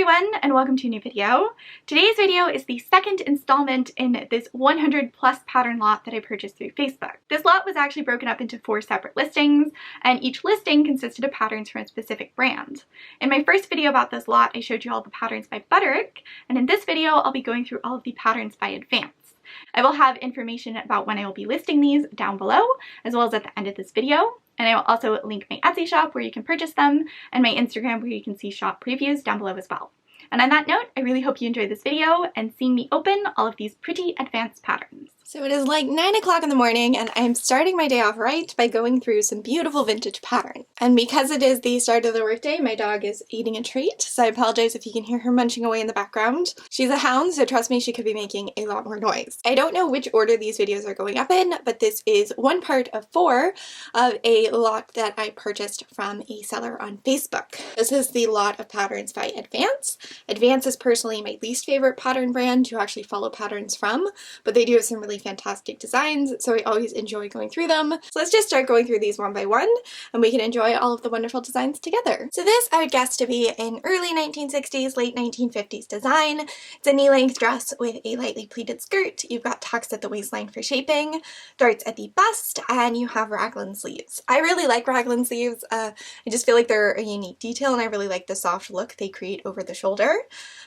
everyone, and welcome to a new video. Today's video is the second installment in this 100 plus pattern lot that I purchased through Facebook. This lot was actually broken up into 4 separate listings, and each listing consisted of patterns from a specific brand. In my first video about this lot, I showed you all the patterns by Butterick, and in this video, I'll be going through all of the patterns by Advance. I will have information about when I will be listing these down below, as well as at the end of this video. And I will also link my Etsy shop where you can purchase them and my Instagram where you can see shop previews down below as well. And on that note, I really hope you enjoyed this video and seeing me open all of these pretty advanced patterns. So it is like 9 o'clock in the morning and I am starting my day off right by going through some beautiful vintage patterns. And because it is the start of the workday, my dog is eating a treat, so I apologize if you can hear her munching away in the background. She's a hound, so trust me, she could be making a lot more noise. I don't know which order these videos are going up in, but this is one part of 4 of a lot that I purchased from a seller on Facebook. This is the lot of patterns by Advance. Advance is personally my least favorite pattern brand to actually follow patterns from, but they do have some really fantastic designs, so I always enjoy going through them. So let's just start going through these one by one, and we can enjoy all of the wonderful designs together. So this I would guess to be an early 1960s, late 1950s design. It's a knee-length dress with a lightly pleated skirt. You've got tucks at the waistline for shaping, darts at the bust, and you have raglan sleeves. I really like raglan sleeves. I just feel like they're a unique detail, and I really like the soft look they create over the shoulder.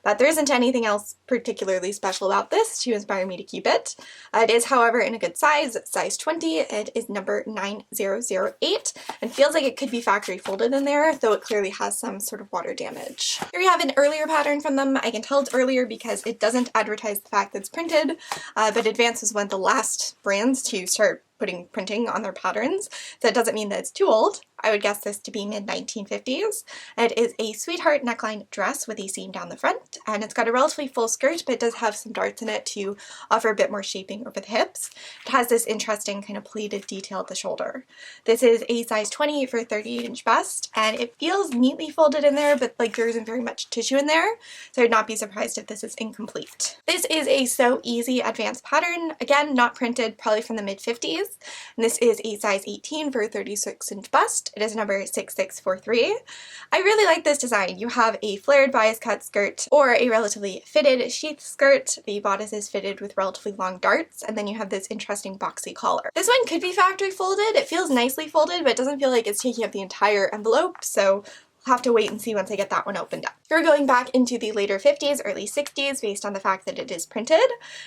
But there isn't anything else particularly special about this to inspire me to keep it. It is, however, in a good size 20. It is number 9008 and feels like it could be factory folded in there, though it clearly has some sort of water damage. Here we have an earlier pattern from them. I can tell it's earlier because it doesn't advertise the fact that it's printed, but Advance was one of the last brands to start putting printing on their patterns, so it doesn't mean that it's too old. I would guess this to be mid-1950s. It is a sweetheart neckline dress with a seam down the front, and it's got a relatively full skirt, but it does have some darts in it to offer a bit more shaping over the hips. It has this interesting kind of pleated detail at the shoulder. This is a size 20 for a 38-inch bust, and it feels neatly folded in there, but like there isn't very much tissue in there, so I'd not be surprised if this is incomplete. This is a So Easy Advanced pattern, again not printed, probably from the mid-50s. And this is a size 18 for a 36-inch bust. It is number 6643. I really like this design. You have a flared bias cut skirt or a relatively fitted sheath skirt. The bodice is fitted with relatively long darts, and then you have this interesting boxy collar. This one could be factory folded. It feels nicely folded, but it doesn't feel like it's taking up the entire envelope, so I'll have to wait and see once I get that one opened up. We're going back into the later 50s, early 60s based on the fact that it is printed.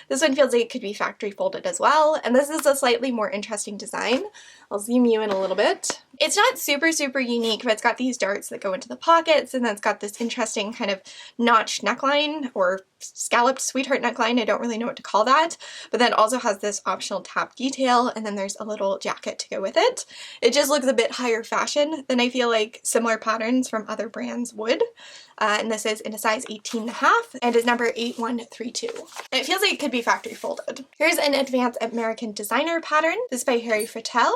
This one feels like it could be factory folded as well, and this is a slightly more interesting design. I'll zoom you in a little bit. It's not super unique, but it's got these darts that go into the pockets, and then it's got this interesting kind of notched neckline or scalloped sweetheart neckline. I don't really know what to call that, but then also has this optional tap detail, and then there's a little jacket to go with it. It just looks a bit higher fashion than I feel like similar patterns from other brands would. And this is in a size 18.5 and is number 8132. And it feels like it could be factory folded. Here's an Advanced American Designer pattern. This is by Harry Frettel.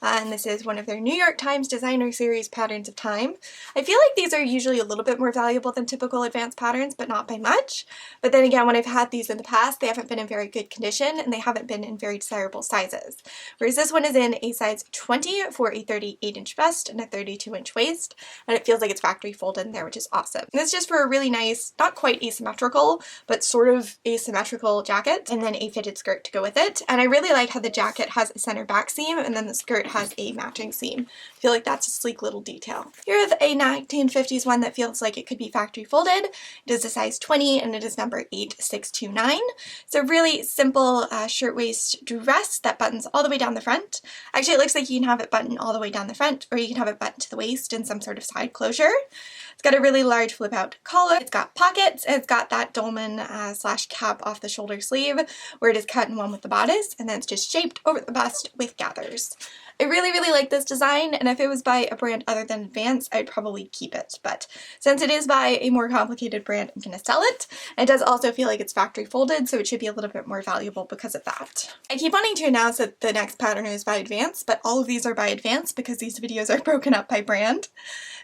And this is one of their New York Times Designer Series Patterns of Time. I feel like these are usually a little bit more valuable than typical Advanced patterns, but not by much. But then again, when I've had these in the past, they haven't been in very good condition and they haven't been in very desirable sizes. Whereas this one is in a size 20 for a 38-inch bust and a 32-inch waist, and it feels like it's factory folded in there, which is awesome. And this is just for a really nice, not quite asymmetrical, but sort of asymmetrical jacket, and then a fitted skirt to go with it. And I really like how the jacket has a center back seam and then the skirt has a matching seam. I feel like that's a sleek little detail. Here's a 1950s one that feels like it could be factory folded. It is a size 20 and it is number 8629. It's a really simple shirtwaist dress that buttons all the way down the front. Actually, it looks like you can have it button all the way down the front, or you can have it button to the waist in some sort of side closure. It's got a really large flip out collar, it's got pockets, and it's got that dolman slash cap off the shoulder sleeve where it is cut in one with the bodice, and then it's just shaped over the bust with gathers. I really like this design, and if it was by a brand other than Advance, I'd probably keep it, but since it is by a more complicated brand, I'm gonna sell it. It does also feel like it's factory folded, so it should be a little bit more valuable because of that. I keep wanting to announce that the next pattern is by Advance, but all of these are by Advance because these videos are broken up by brand.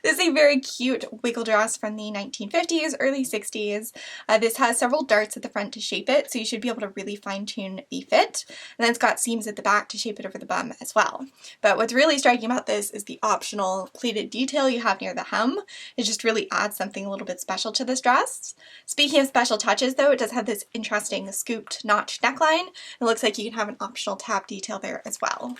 This is a very cute wiggle dress from the 1950s, early 60s. This has several darts at the front to shape it, so you should be able to really fine-tune the fit. And then it's got seams at the back to shape it over the bum as well. But what's really striking about this is the optional pleated detail you have near the hem. It just really adds something a little bit special to this dress. Speaking of special touches though, it does have this interesting scooped notch neckline. It looks like you can have an optional tab detail there as well.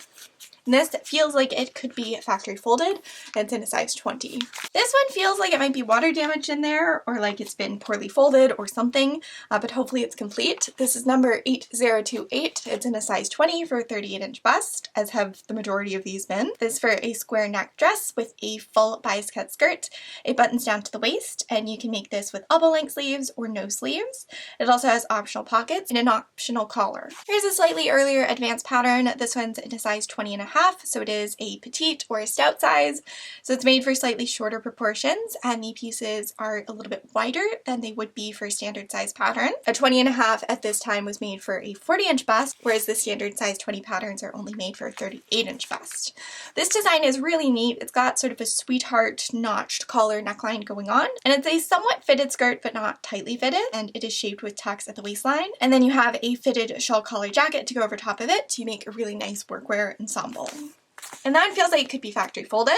And this feels like it could be factory folded, and it's in a size 20. This one feels like it might be water damage in there, or like it's been poorly folded or something, but hopefully it's complete. This is number 8028. It's in a size 20 for a 38-inch bust, as have the majority of these been. This is for a square neck dress with a full bias cut skirt. It buttons down to the waist, and you can make this with elbow length sleeves or no sleeves. It also has optional pockets and an optional collar. Here's a slightly earlier advanced pattern. This one's in a size 20.5. So it is a petite or a stout size. So it's made for slightly shorter proportions, and the pieces are a little bit wider than they would be for a standard size pattern. A 20.5 at this time was made for a 40-inch bust, whereas the standard size 20 patterns are only made for a 38-inch bust. This design is really neat. It's got sort of a sweetheart notched collar neckline going on, and it's a somewhat fitted skirt but not tightly fitted, and it is shaped with tucks at the waistline. And then you have a fitted shawl collar jacket to go over top of it to make a really nice workwear ensemble. And that feels like it could be factory folded.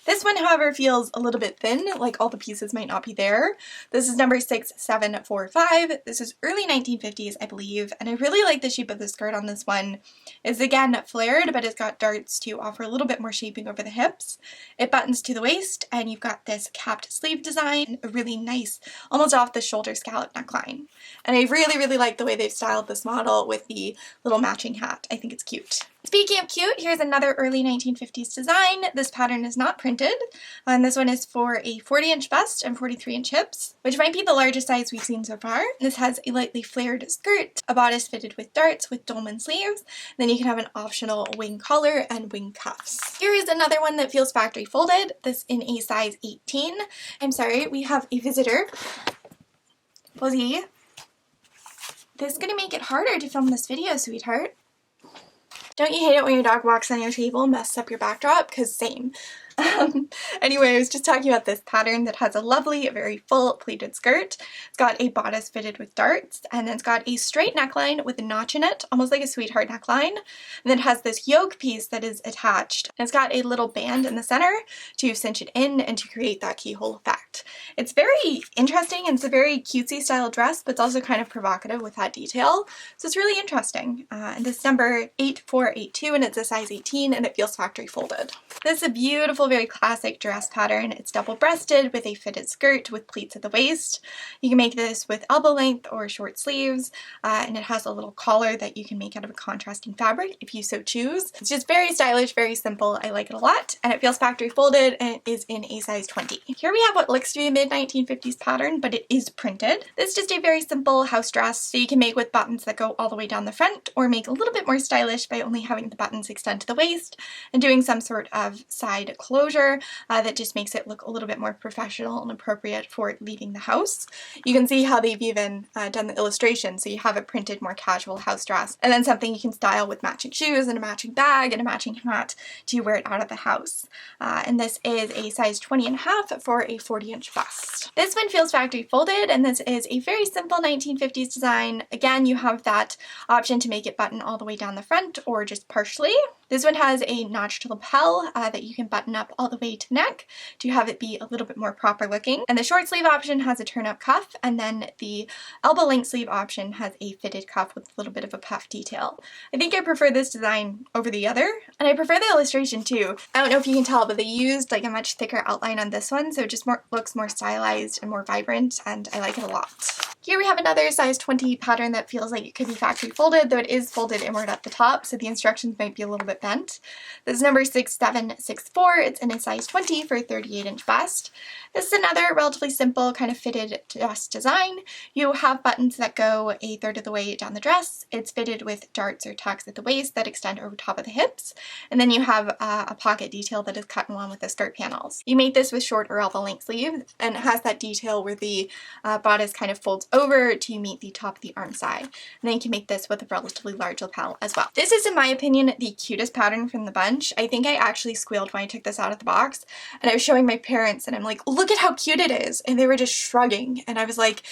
This one, however, feels a little bit thin, like all the pieces might not be there. This is number 6745. This is early 1950s, I believe, and I really like the shape of the skirt on this one. It's again flared, but it's got darts to offer a little bit more shaping over the hips. It buttons to the waist, and you've got this capped sleeve design, a really nice, almost off the shoulder scallop neckline. And I really, really like the way they've styled this model with the little matching hat. I think it's cute. Speaking of cute, here's another early 1950s design. This pattern is not printed, and this one is for a 40-inch bust and 43-inch hips, which might be the largest size we've seen so far. This has a lightly flared skirt, a bodice fitted with darts with dolman sleeves, then you can have an optional wing collar and wing cuffs. Here is another one that feels factory folded, this in a size 18. I'm sorry, we have a visitor. Posey, this is gonna make it harder to film this video, sweetheart. Don't you hate it when your dog walks on your table and messes up your backdrop? Because same. Anyway, I was just talking about this pattern that has a lovely, very full pleated skirt. It's got a bodice fitted with darts, and then it's got a straight neckline with a notch in it, almost like a sweetheart neckline. And then it has this yoke piece that is attached. And it's got a little band in the center to cinch it in and to create that keyhole effect. It's very interesting, and it's a very cutesy style dress, but it's also kind of provocative with that detail. So it's really interesting. And this is number 8482, and it's a size 18, and it feels factory folded. This is a beautiful, very classic dress pattern. It's double-breasted with a fitted skirt with pleats at the waist. You can make this with elbow length or short sleeves, and it has a little collar that you can make out of a contrasting fabric if you so choose. It's just very stylish, very simple. I like it a lot, and it feels factory folded, and it is in a size 20. Here we have what looks to be a mid-1950s pattern, but it is printed. This is just a very simple house dress, so you can make with buttons that go all the way down the front, or make a little bit more stylish by only having the buttons extend to the waist and doing some sort of side closure that just makes it look a little bit more professional and appropriate for leaving the house. You can see how they've even done the illustration, so you have a printed, more casual house dress, and then something you can style with matching shoes and a matching bag and a matching hat to wear it out of the house. And this is a size 20.5 for a 40-inch bust. This one feels factory folded, and this is a very simple 1950s design. Again, you have that option to make it button all the way down the front or just partially. This one has a notched lapel that you can button up all the way to neck to have it be a little bit more proper looking. And the short sleeve option has a turn up cuff, and then the elbow length sleeve option has a fitted cuff with a little bit of a puff detail. I think I prefer this design over the other, and I prefer the illustration too. I don't know if you can tell, but they used like a much thicker outline on this one, so it just looks more stylized and more vibrant, and I like it a lot. Here we have another size 20 pattern that feels like it could be factory folded, though it is folded inward at the top, so the instructions might be a little bit bent. This is number 6764. It's in a size 20 for a 38-inch bust. This is another relatively simple kind of fitted dress design. You have buttons that go a third of the way down the dress. It's fitted with darts or tucks at the waist that extend over top of the hips, and then you have a pocket detail that is cut in one with the skirt panels. You make this with short or elbow length sleeves, and it has that detail where the bodice kind of folds over to meet the top of the arm side. And then you can make this with a relatively large lapel as well. This is, in my opinion, the cutest pattern from the bunch. I think I actually squealed when I took this out of the box, and I was showing my parents and I'm like, look at how cute it is. And they were just shrugging. And I was like,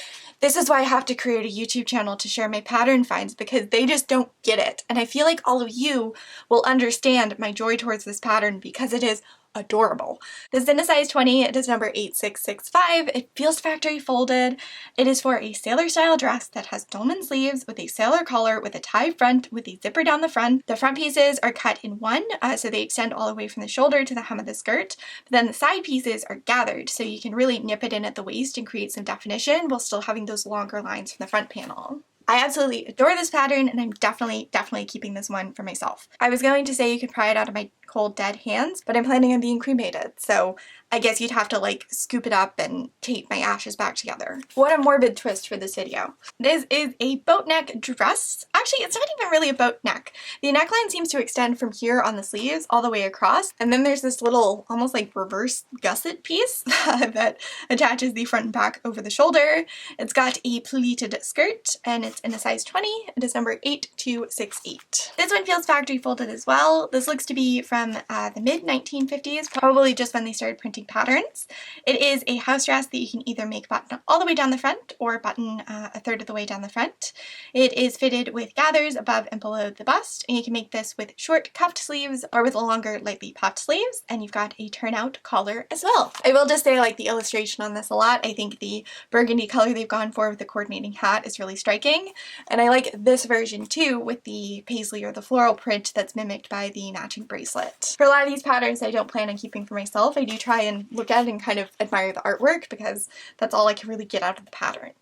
this is why I have to create a YouTube channel to share my pattern finds, because they just don't get it. And I feel like all of you will understand my joy towards this pattern because it is adorable. This is in a size 20. It is number 8665. It feels factory folded. It is for a sailor style dress that has dolman sleeves with a sailor collar with a tie front with a zipper down the front. The front pieces are cut in one, so they extend all the way from the shoulder to the hem of the skirt. But then the side pieces are gathered, so you can really nip it in at the waist and create some definition while still having those longer lines from the front panel. I absolutely adore this pattern, and I'm definitely keeping this one for myself. I was going to say you could pry it out of my cold dead hands, but I'm planning on being cremated, so I guess you'd have to like scoop it up and tape my ashes back together. What a morbid twist for this video. This is a boat neck dress. Actually, it's not even really a boat neck. The neckline seems to extend from here on the sleeves all the way across, and then there's this little almost like reverse gusset piece that attaches the front and back over the shoulder. It's got a pleated skirt, and it's in a size 20. It is number 8268. This one feels factory folded as well. This looks to be from the mid 1950s, probably just when they started printing patterns. It is a house dress that you can either make button all the way down the front or button a third of the way down the front. It is fitted with gathers above and below the bust, and you can make this with short cuffed sleeves or with longer lightly puffed sleeves, and you've got a turnout collar as well. I will just say I like the illustration on this a lot. I think the burgundy color they've gone for with the coordinating hat is really striking, and I like this version too with the paisley or the floral print that's mimicked by the matching bracelet. For a lot of these patterns I don't plan on keeping for myself. I do try and look at it and kind of admire the artwork because that's all I can really get out of the pattern.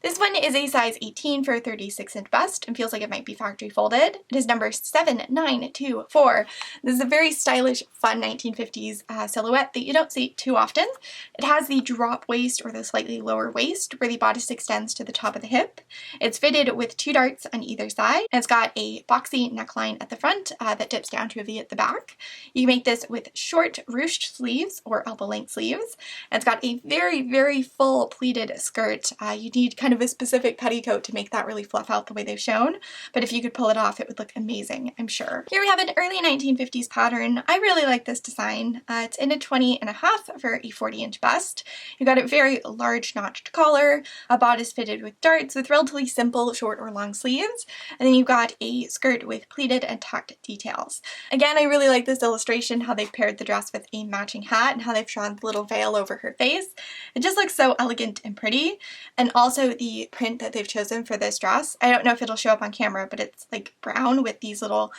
This one is a size 18 for a 36-inch bust and feels like it might be factory folded. It is number 7924. This is a very stylish, fun 1950s silhouette that you don't see too often. It has the drop waist or the slightly lower waist where the bodice extends to the top of the hip. It's fitted with 2 darts on either side, and it's got a boxy neckline at the front that dips down to a V at the back. You can make this with short ruched sleeves or elbow length sleeves. And it's got a very full pleated skirt. You need kind of a specific petticoat to make that really fluff out the way they've shown, but if you could pull it off it would look amazing, I'm sure. Here we have an early 1950s pattern. I really like this design. It's in a 20.5 for a 40-inch bust. You've got a very large notched collar, a bodice fitted with darts with relatively simple short or long sleeves, and then you've got a skirt with pleated and tucked details. Again, I really like this illustration, how they've paired the dress with a matching hat and how they've drawn the little veil over her face. It just looks so elegant and pretty, and also the print that they've chosen for this dress. I don't know if it'll show up on camera, but it's like brown with these little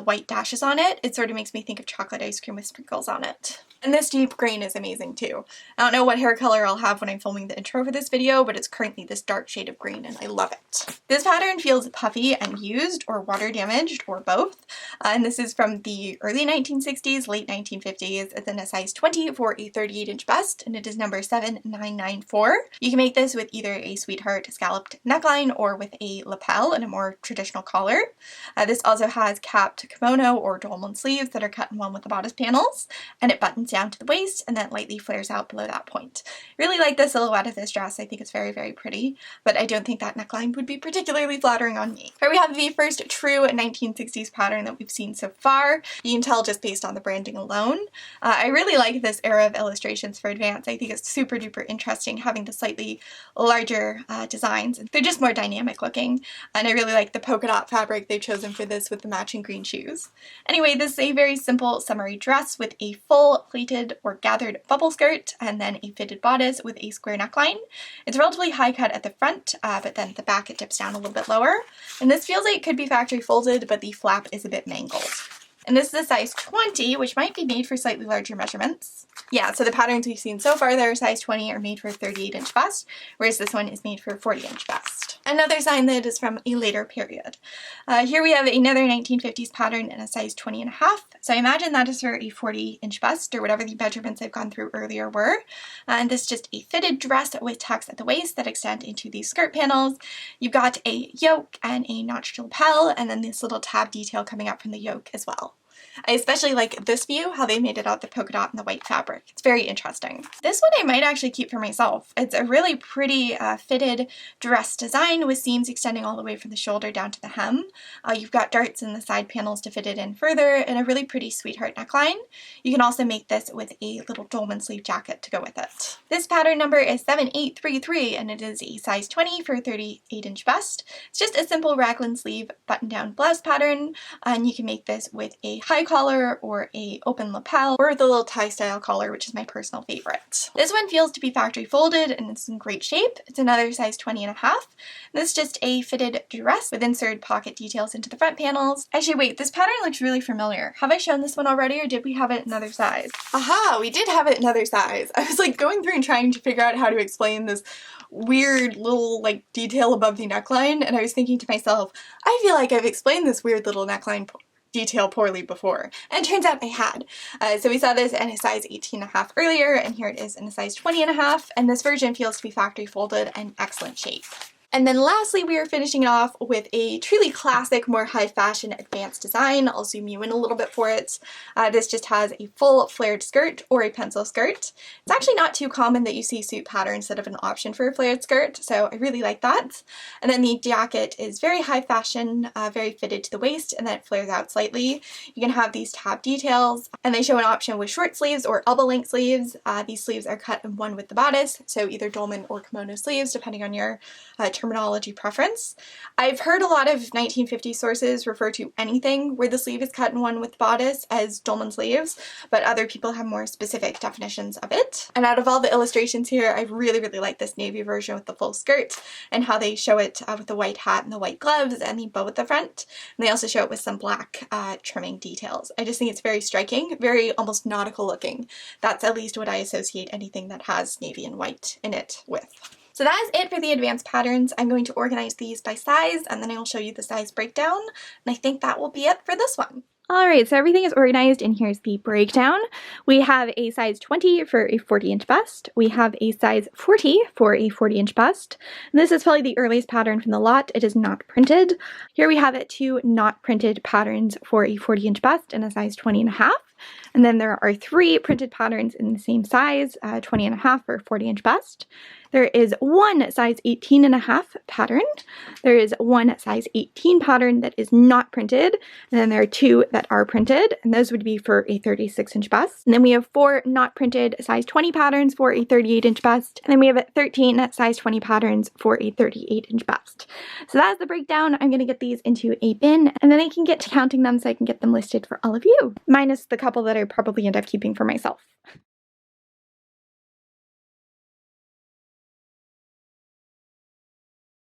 white dashes on it. It sort of makes me think of chocolate ice cream with sprinkles on it. And this deep green is amazing too. I don't know what hair color I'll have when I'm filming the intro for this video, but it's currently this dark shade of green and I love it. This pattern feels puffy and used or water damaged or both. And this is from the early 1960s, late 1950s. It's in a size 20 for a 38-inch bust, and it is number 7994. You can make this with either a sweetheart scalloped neckline or with a lapel and a more traditional collar. This also has capped kimono or dolman sleeves that are cut in one with the bodice panels, and it buttons down to the waist and then lightly flares out below that point. Really like the silhouette of this dress. I think it's very pretty, but I don't think that neckline would be particularly flattering on me. Here we have the first true 1960s pattern that we've seen so far. You can tell just based on the branding alone. I really like this era of illustrations for Advance. I think it's super duper interesting having the slightly larger designs. They're just more dynamic looking, and I really like the polka dot fabric they've chosen for this with the matching green shoes. Anyway, this is a very simple summery dress with a full pleated or gathered bubble skirt and then a fitted bodice with a square neckline. It's relatively high cut at the front, but then at the back it dips down a little bit lower. And this feels like it could be factory folded, but the flap is a bit mangled. And this is a size 20, which might be made for slightly larger measurements. Yeah, so the patterns we've seen so far that are size 20 are made for a 38-inch bust, whereas this one is made for a 40-inch bust. Another sign that it is from a later period. Here we have another 1950s pattern in a size 20.5. So I imagine that is for a 40-inch bust or whatever the measurements I've gone through earlier were. And this is just a fitted dress with tucks at the waist that extend into these skirt panels. You've got a yoke and a notched lapel, and then this little tab detail coming up from the yoke as well. I especially like this view, how they made it out the polka dot and the white fabric. It's very interesting. This one I might actually keep for myself. It's a really pretty fitted dress design with seams extending all the way from the shoulder down to the hem. You've got darts in the side panels to fit it in further, and a really pretty sweetheart neckline. You can also make this with a little dolman sleeve jacket to go with it. This pattern number is 7833, and it is a size 20 for a 38-inch bust. It's just a simple raglan sleeve button-down blouse pattern, and you can make this with a high collar or a open lapel or the little tie style collar, which is my personal favorite. This one feels to be factory folded and it's in great shape. It's another size 20 and a half. This is just a fitted dress with inserted pocket details into the front panels. Actually, wait, this pattern looks really familiar. Have I shown this one already, or did we have it another size? Aha, we did have it another size. I was like going through and trying to figure out how to explain this weird little like detail above the neckline, and I was thinking to myself, I feel like I've explained this weird little neckline detail poorly before, and it turns out I had. So we saw this in a size 18 and a half earlier, and here it is in a size 20 and a half, and this version feels to be factory folded and excellent shape. And then lastly, we are finishing it off with a truly classic, more high fashion advanced design. I'll zoom you in a little bit for it. This just has a full flared skirt or a pencil skirt. It's actually not too common that you see suit pattern instead of an option for a flared skirt, so I really like that. And then the jacket is very high fashion, very fitted to the waist, and then it flares out slightly. You can have these tab details, and they show an option with short sleeves or elbow length sleeves. These sleeves are cut in one with the bodice, so either dolman or kimono sleeves, depending on your terminology preference. I've heard a lot of 1950s sources refer to anything where the sleeve is cut in one with the bodice as dolman sleeves, but other people have more specific definitions of it. And out of all the illustrations here, I really like this navy version with the full skirt and how they show it with the white hat and the white gloves and the bow at the front. And they also show it with some black trimming details. I just think it's very striking, very almost nautical looking. That's at least what I associate anything that has navy and white in it with. So that is it for the advanced patterns. I'm going to organize these by size, and then I will show you the size breakdown, and I think that will be it for this one. Alright, so everything is organized, and here's the breakdown. We have a size 20 for a 40-inch bust. We have a size 40 for a 40-inch bust. And this is probably the earliest pattern from the lot. It is not printed. Here we have two not printed patterns for a 40-inch bust and a size 20 and a half. And then there are 3 printed patterns in the same size, 20 and a half for a 40-inch bust. There is one size 18 and a half pattern. There is one size 18 pattern that is not printed. And then there are 2 that are printed, and those would be for a 36-inch bust. And then we have 4 not printed size 20 patterns for a 38-inch bust. And then we have 13 size 20 patterns for a 38-inch bust. So that's the breakdown. I'm going to get these into a bin, and then I can get to counting them so I can get them listed for all of you, minus the couple that I probably end up keeping for myself.